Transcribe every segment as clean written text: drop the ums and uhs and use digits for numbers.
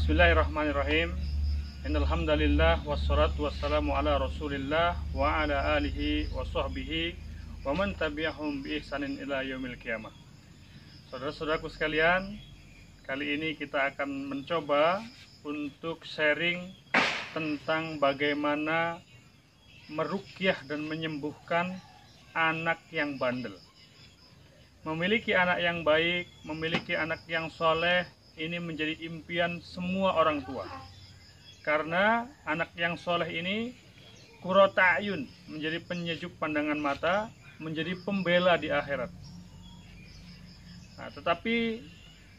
Bismillahirrahmanirrahim. Innal hamdalillah wassalatu wassalamu ala Rasulillah wa ala alihi wa sahbihi wa man tabi'ahum bi ihsanin ila yaumil qiyamah. Saudara-saudaraku sekalian, kali ini kita akan mencoba untuk sharing tentang bagaimana meruqyah dan menyembuhkan anak yang bandel. Memiliki anak yang baik, memiliki anak yang soleh, ini menjadi impian semua orang tua. Karena anak yang soleh ini qurrata a'yun, menjadi penyejuk pandangan mata, menjadi pembela di akhirat. Nah, tetapi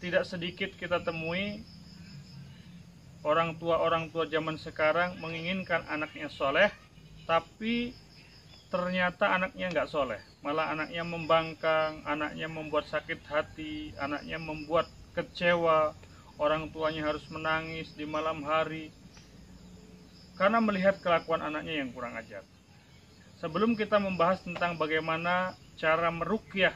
tidak sedikit kita temui orang tua zaman sekarang menginginkan anaknya soleh, tapi ternyata anaknya nggak soleh. Malah anaknya membangkang, anaknya membuat sakit hati, anaknya membuat kecewa, orang tuanya harus menangis di malam hari karena melihat kelakuan anaknya yang kurang ajar. Sebelum kita membahas tentang bagaimana cara meruqyah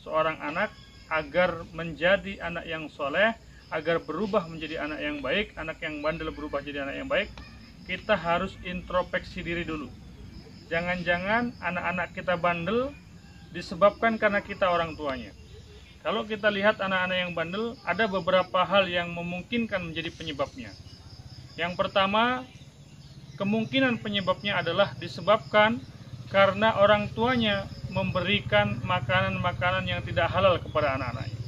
seorang anak agar menjadi anak yang soleh, agar berubah menjadi anak yang baik, anak yang bandel berubah jadi anak yang baik, kita harus introspeksi diri dulu. Jangan-jangan anak-anak kita bandel disebabkan karena kita orang tuanya. Kalau kita lihat anak-anak yang bandel, ada beberapa hal yang memungkinkan menjadi penyebabnya. Yang pertama, kemungkinan penyebabnya adalah disebabkan karena orang tuanya memberikan makanan-makanan yang tidak halal kepada anak-anaknya.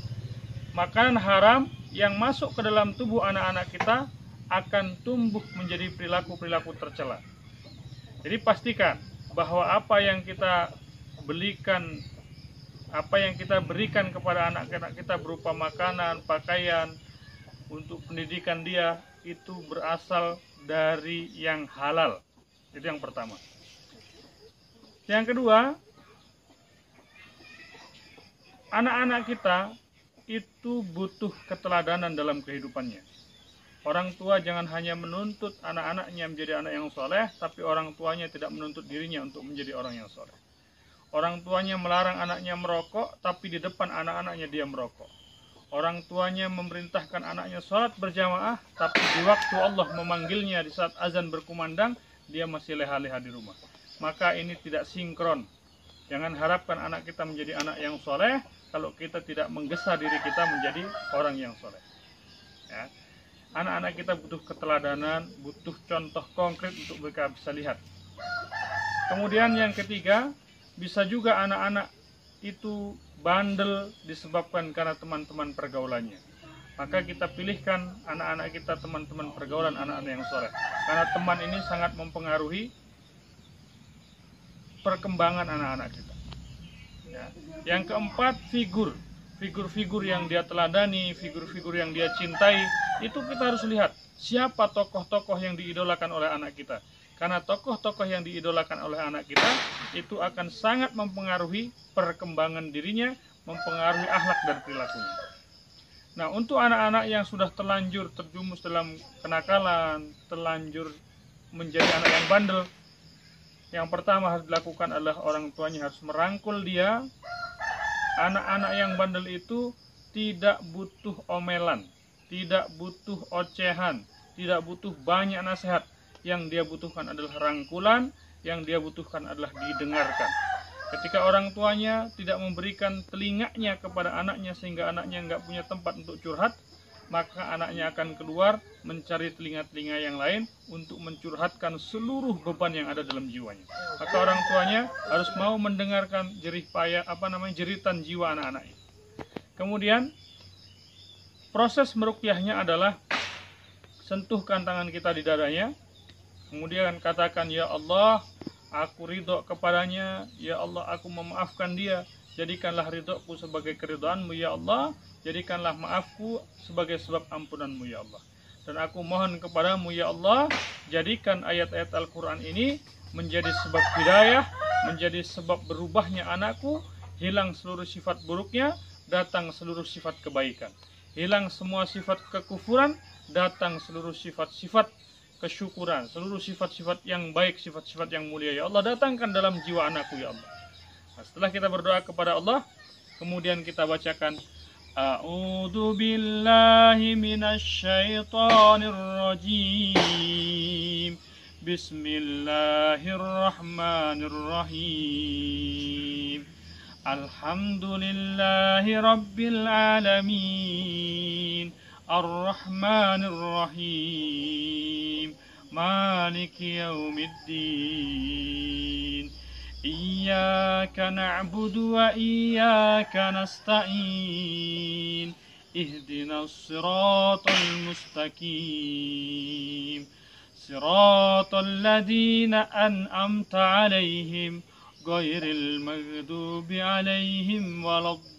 Makanan haram yang masuk ke dalam tubuh anak-anak kita akan tumbuh menjadi perilaku-perilaku tercela. Jadi pastikan bahwa apa yang kita berikan kepada anak-anak kita berupa makanan, pakaian, untuk pendidikan dia, itu berasal dari yang halal. Itu yang pertama. Yang kedua, anak-anak kita itu butuh keteladanan dalam kehidupannya. Orang tua jangan hanya menuntut anak-anaknya menjadi anak yang soleh, tapi orang tuanya tidak menuntut dirinya untuk menjadi orang yang soleh. Orang tuanya melarang anaknya merokok, tapi di depan anak-anaknya dia merokok. Orang tuanya memerintahkan anaknya sholat berjamaah, tapi di waktu Allah memanggilnya di saat azan berkumandang, dia masih leha-leha di rumah. Maka ini tidak sinkron. Jangan harapkan anak kita menjadi anak yang soleh, kalau kita tidak menggesa diri kita menjadi orang yang soleh. Ya. Anak-anak kita butuh keteladanan, butuh contoh konkret untuk mereka bisa lihat. Kemudian yang ketiga, bisa juga anak-anak itu bandel disebabkan karena teman-teman pergaulannya. Maka kita pilihkan anak-anak kita teman-teman pergaulan anak-anak yang soleh. Karena teman ini sangat mempengaruhi perkembangan anak-anak kita. Ya. Yang keempat, figur-figur yang dia teladani, figur-figur yang dia cintai, itu kita harus lihat siapa tokoh-tokoh yang diidolakan oleh anak kita. Karena tokoh-tokoh yang diidolakan oleh anak kita itu akan sangat mempengaruhi perkembangan dirinya, mempengaruhi akhlak dan perilakunya. Nah, untuk anak-anak yang sudah terlanjur terjumus dalam kenakalan, terlanjur menjadi anak yang bandel, yang pertama harus dilakukan adalah orang tuanya harus merangkul dia. Anak-anak yang bandel itu tidak butuh omelan, tidak butuh ocehan, tidak butuh banyak nasihat. Yang dia butuhkan adalah rangkulan, yang dia butuhkan adalah didengarkan. Ketika orang tuanya tidak memberikan telinganya kepada anaknya sehingga anaknya nggak punya tempat untuk curhat, maka anaknya akan keluar mencari telinga-telinga yang lain untuk mencurhatkan seluruh beban yang ada dalam jiwanya. Maka orang tuanya harus mau mendengarkan jeritan jiwa anak-anaknya. Kemudian proses meruqyahnya adalah sentuhkan tangan kita di dadanya. Kemudian katakan, ya Allah, aku ridho kepadanya, ya Allah, aku memaafkan dia, jadikanlah ridhoku sebagai keridhoanmu, ya Allah, jadikanlah maafku sebagai sebab ampunanmu, ya Allah. Dan aku mohon kepadamu, ya Allah, jadikan ayat-ayat Al-Quran ini menjadi sebab hidayah, menjadi sebab berubahnya anakku, hilang seluruh sifat buruknya, datang seluruh sifat kebaikan. Hilang semua sifat kekufuran, datang seluruh sifat-sifat kesyukuran, seluruh sifat-sifat yang baik, sifat-sifat yang mulia, ya Allah, datangkan dalam jiwa anakku, ya Allah. Nah, setelah kita berdoa kepada Allah, kemudian kita bacakan A'udzu billahi minasy syaithanir rajim. Bismillahirrahmanirrahim. Alhamdulillahi rabbil alamin. Ar-Rahmanir Rahim. Maliki yaumiddin. Iyyaka na'budu wa iyyaka nasta'in. Ihdinas siratal mustaqim. Siratal ladzina an'amta 'alaihim ghairil maghdubi 'alaihim waladdallin.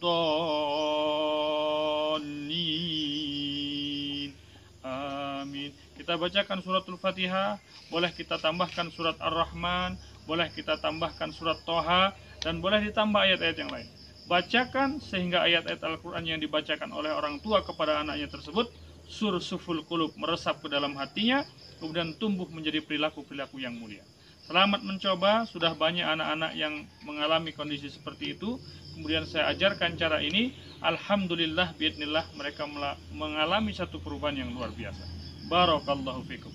Amin. Kita bacakan suratul Fatihah, boleh kita tambahkan surat Ar-Rahman, boleh kita tambahkan surat Toha, dan boleh ditambah ayat-ayat yang lain. Bacakan sehingga ayat-ayat Al-Quran yang dibacakan oleh orang tua kepada anaknya tersebut sursuful qulub, meresap ke dalam hatinya, kemudian tumbuh menjadi perilaku-perilaku yang mulia. Selamat mencoba, sudah banyak anak-anak yang mengalami kondisi seperti itu. Kemudian saya ajarkan cara ini, alhamdulillah biidznillah mereka mengalami satu perubahan yang luar biasa. Barakallahu fikum.